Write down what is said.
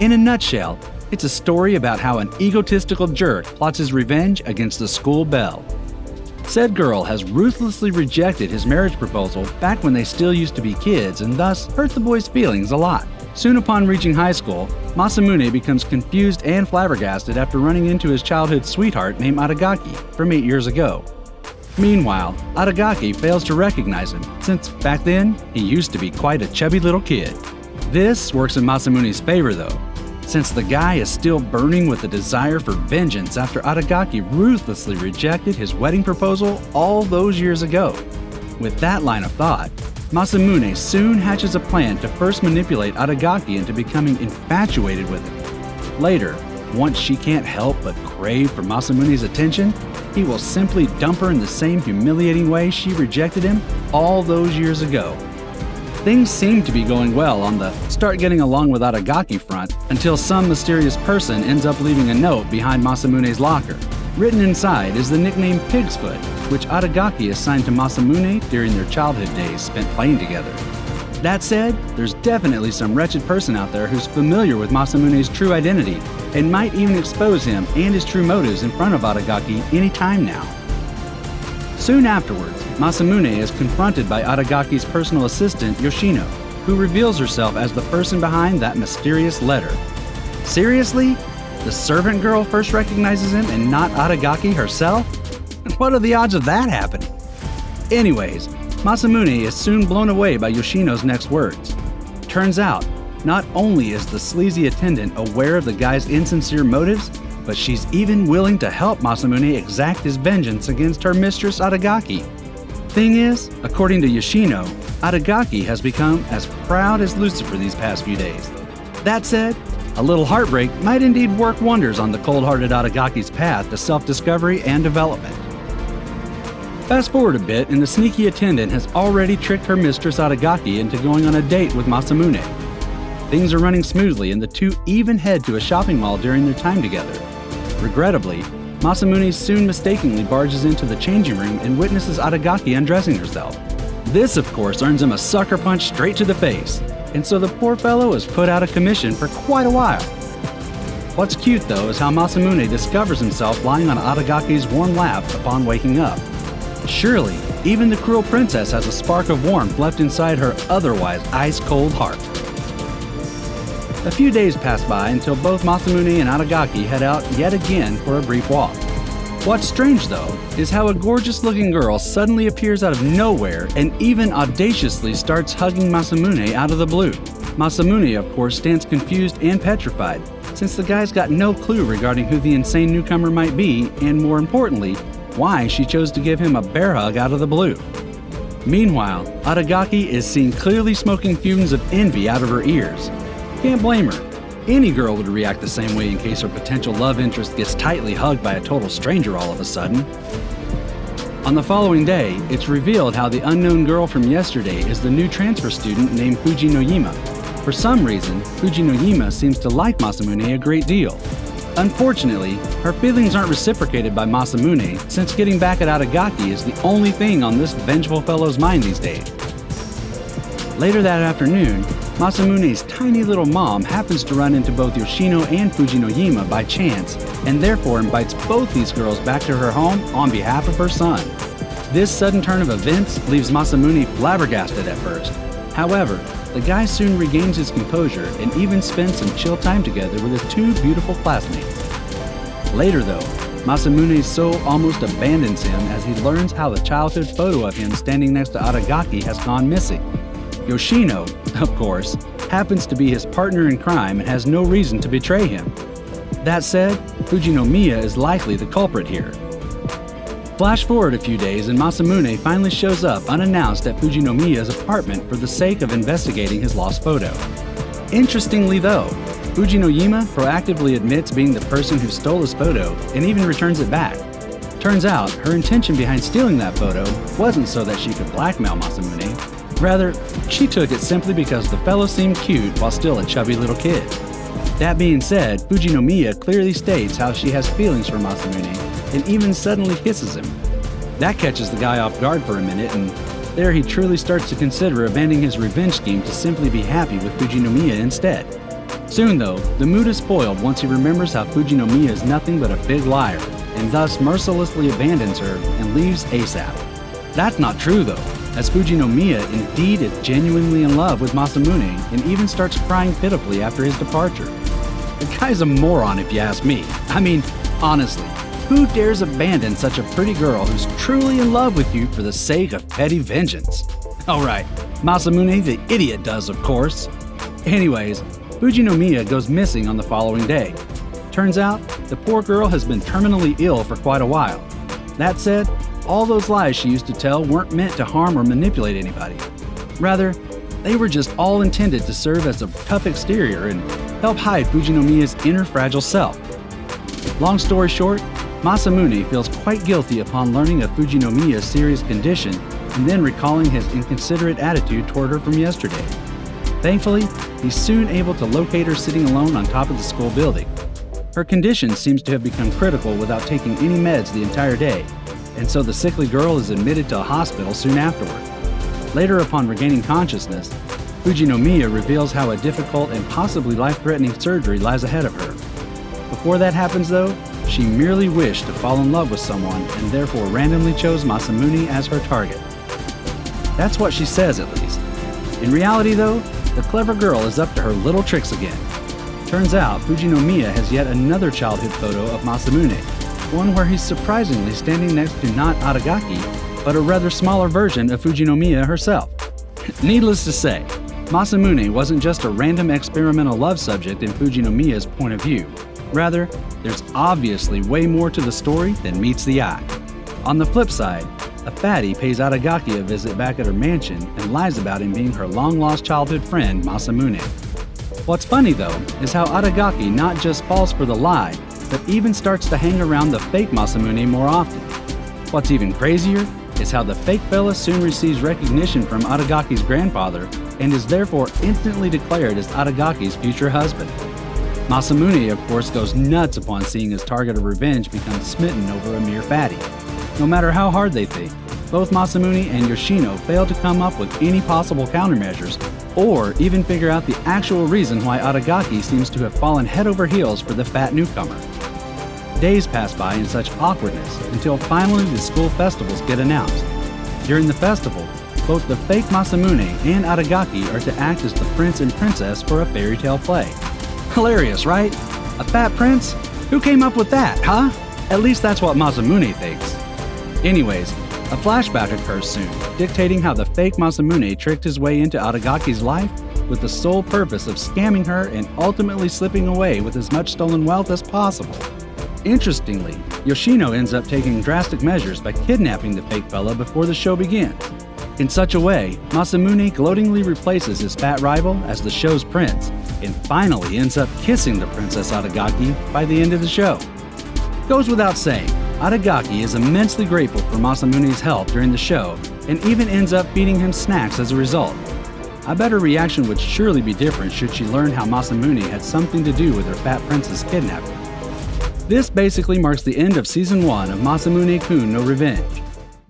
In a nutshell, it's a story about how an egotistical jerk plots his revenge against the school belle. Said girl has ruthlessly rejected his marriage proposal back when they still used to be kids and thus hurt the boy's feelings a lot. Soon upon reaching high school, Masamune becomes confused and flabbergasted after running into his childhood sweetheart named Adagaki from 8 years ago. Meanwhile, Adagaki fails to recognize him, since back then, he used to be quite a chubby little kid. This works in Masamune's favor though, since the guy is still burning with a desire for vengeance after Adagaki ruthlessly rejected his wedding proposal all those years ago. With that line of thought, Masamune soon hatches a plan to first manipulate Adagaki into becoming infatuated with him. Later, once she can't help but crave for Masamune's attention, he will simply dump her in the same humiliating way she rejected him all those years ago. Things seem to be going well on the start getting along with Adagaki front until some mysterious person ends up leaving a note behind Masamune's locker. Written inside is the nickname Pig's Foot, which Adagaki assigned to Masamune during their childhood days spent playing together. That said, there's definitely some wretched person out there who's familiar with Masamune's true identity and might even expose him and his true motives in front of Adagaki any time now. Soon afterwards, Masamune is confronted by Adagaki's personal assistant, Yoshino, who reveals herself as the person behind that mysterious letter. Seriously? The servant girl first recognizes him and not Adagaki herself? What are the odds of that happening? Anyways, Masamune is soon blown away by Yoshino's next words. Turns out, not only is the sleazy attendant aware of the guy's insincere motives, but she's even willing to help Masamune exact his vengeance against her mistress Adagaki. Thing is, according to Yoshino, Adagaki has become as proud as Lucifer these past few days. That said, a little heartbreak might indeed work wonders on the cold-hearted Adagaki's path to self-discovery and development. Fast forward a bit, and the sneaky attendant has already tricked her mistress Adagaki into going on a date with Masamune. Things are running smoothly, and the two even head to a shopping mall during their time together. Regrettably, Masamune soon mistakenly barges into the changing room and witnesses Adagaki undressing herself. This, of course, earns him a sucker punch straight to the face, and so the poor fellow is put out of commission for quite a while. What's cute, though, is how Masamune discovers himself lying on Adagaki's warm lap upon waking up. Surely, even the cruel princess has a spark of warmth left inside her otherwise ice-cold heart. A few days pass by until both Masamune and Adagaki head out yet again for a brief walk. What's strange, though, is how a gorgeous-looking girl suddenly appears out of nowhere and even audaciously starts hugging Masamune out of the blue. Masamune, of course, stands confused and petrified, since the guy's got no clue regarding who the insane newcomer might be, and more importantly, why she chose to give him a bear hug out of the blue. Meanwhile, Adagaki is seen clearly smoking fumes of envy out of her ears. Can't blame her. Any girl would react the same way in case her potential love interest gets tightly hugged by a total stranger all of a sudden. On the following day, it's revealed how the unknown girl from yesterday is the new transfer student named Fujinoyima. For some reason, Fujinoyima seems to like Masamune a great deal. Unfortunately, her feelings aren't reciprocated by Masamune, since getting back at Adagaki is the only thing on this vengeful fellow's mind these days. Later that afternoon, Masamune's tiny little mom happens to run into both Yoshino and Fujinoyima by chance, and therefore invites both these girls back to her home on behalf of her son. This sudden turn of events leaves Masamune flabbergasted at first. However, the guy soon regains his composure and even spends some chill time together with his two beautiful classmates. Later though, Masamune's soul almost abandons him as he learns how the childhood photo of him standing next to Adagaki has gone missing. Yoshino, of course, happens to be his partner in crime and has no reason to betray him. That said, Fujinomiya is likely the culprit here. Flash forward a few days and Masamune finally shows up unannounced at Fujinomiya's apartment for the sake of investigating his lost photo. Interestingly though, Fujinoyima proactively admits being the person who stole his photo and even returns it back. Turns out, her intention behind stealing that photo wasn't so that she could blackmail Masamune. Rather, she took it simply because the fellow seemed cute while still a chubby little kid. That being said, Fujinomiya clearly states how she has feelings for Masamune and even suddenly kisses him. That catches the guy off guard for a minute, and there he truly starts to consider abandoning his revenge scheme to simply be happy with Fujinomiya instead. Soon, though, the mood is spoiled once he remembers how Fujinomiya is nothing but a big liar, and thus mercilessly abandons her and leaves ASAP. That's not true, though, as Fujinomiya indeed is genuinely in love with Masamune and even starts crying pitifully after his departure. The guy's a moron if you ask me. I mean, honestly, who dares abandon such a pretty girl who's truly in love with you for the sake of petty vengeance? Alright, Masamune the idiot does, of course. Anyways, Fujinomiya goes missing on the following day. Turns out, the poor girl has been terminally ill for quite a while. That said, all those lies she used to tell weren't meant to harm or manipulate anybody. Rather, they were just all intended to serve as a tough exterior and help hide Fujinomiya's inner fragile self. Long story short, Masamune feels quite guilty upon learning of Fujinomiya's serious condition and then recalling his inconsiderate attitude toward her from yesterday. Thankfully, he's soon able to locate her sitting alone on top of the school building. Her condition seems to have become critical without taking any meds the entire day, and so the sickly girl is admitted to a hospital soon afterward. Later, upon regaining consciousness, Fujinomiya reveals how a difficult and possibly life-threatening surgery lies ahead of her. Before that happens, though, she merely wished to fall in love with someone and therefore randomly chose Masamune as her target. That's what she says, at least. In reality, though, the clever girl is up to her little tricks again. Turns out, Fujinomiya has yet another childhood photo of Masamune, one where he's surprisingly standing next to not Adagaki, but a rather smaller version of Fujinomiya herself. Needless to say, Masamune wasn't just a random experimental love subject in Fujinomiya's point of view. Rather, there's obviously way more to the story than meets the eye. On the flip side, a fatty pays Adagaki a visit back at her mansion and lies about him being her long-lost childhood friend, Masamune. What's funny, though, is how Adagaki not just falls for the lie, but even starts to hang around the fake Masamune more often. What's even crazier is how the fake fella soon receives recognition from Adagaki's grandfather and is therefore instantly declared as Adagaki's future husband. Masamune, of course, goes nuts upon seeing his target of revenge become smitten over a mere fatty. No matter how hard they think, both Masamune and Yoshino fail to come up with any possible countermeasures or even figure out the actual reason why Adagaki seems to have fallen head over heels for the fat newcomer. Days pass by in such awkwardness until finally the school festivals get announced. During the festival, both the fake Masamune and Adagaki are to act as the prince and princess for a fairy tale play. Hilarious, right? A fat prince? Who came up with that, huh? At least that's what Masamune thinks. Anyways, a flashback occurs soon, dictating how the fake Masamune tricked his way into Adagaki's life with the sole purpose of scamming her and ultimately slipping away with as much stolen wealth as possible. Interestingly, Yoshino ends up taking drastic measures by kidnapping the fake fella before the show begins. In such a way, Masamune gloatingly replaces his fat rival as the show's prince, and finally ends up kissing the Princess Adagaki by the end of the show. Goes without saying, Adagaki is immensely grateful for Masamune's help during the show, and even ends up feeding him snacks as a result. I bet her reaction would surely be different should she learn how Masamune had something to do with her fat prince's kidnapping. This basically marks the end of Season 1 of Masamune-kun no Revenge.